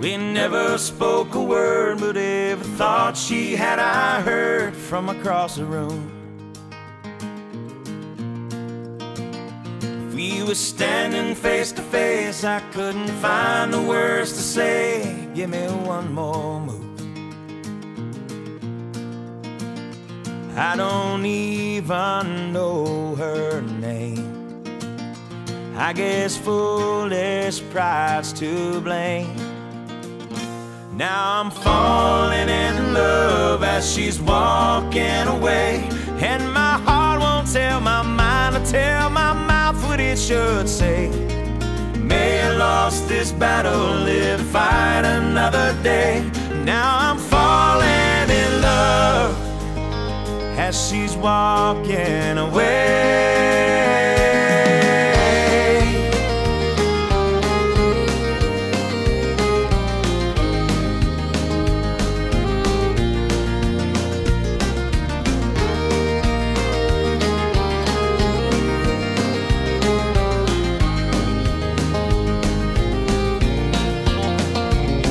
We never spoke a word, but every thought she had I heard from across the room. If we were standing face to face, I couldn't find the words to say. Give me one more move. I don't even know her name. I guess foolish pride's to blame. Now I'm falling in love as she's walking away, and my heart won't tell my mind to tell my mouth what it should say. May I lost this battle, live to fight another day. Now I'm falling in love as she's walking away.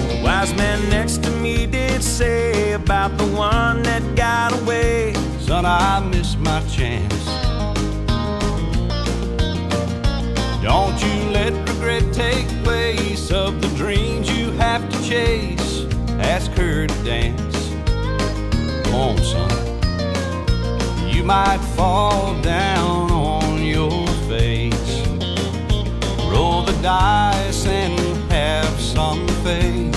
The wise man next to me did say about the one that got away, son, I missed my chance. Don't you let regret take place of the dreams you have to chase. Ask her to dance. Come on, son. You might fall down on your face. Roll the dice and have some faith.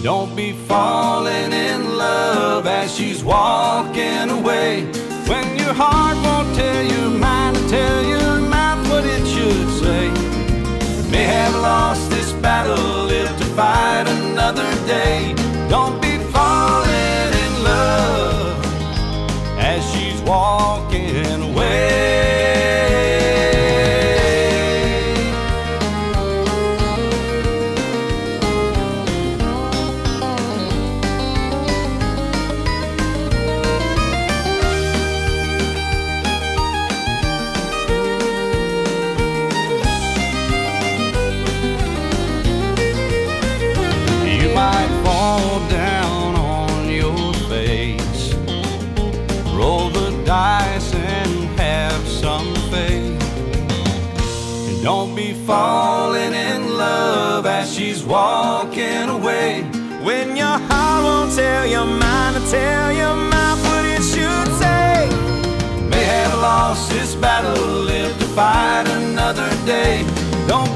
Don't be falling in love as she's walking away, when your heart won't tell your mind to tell your mouth what it should say. May have lost this battle, live to fight another day. Don't be falling in love as she's walking away. Down on your face, roll the dice and have some faith, and don't be falling in love as she's walking away, when your heart won't tell your mind to tell your mouth what it should say. May have lost this battle, live to fight another day. Don't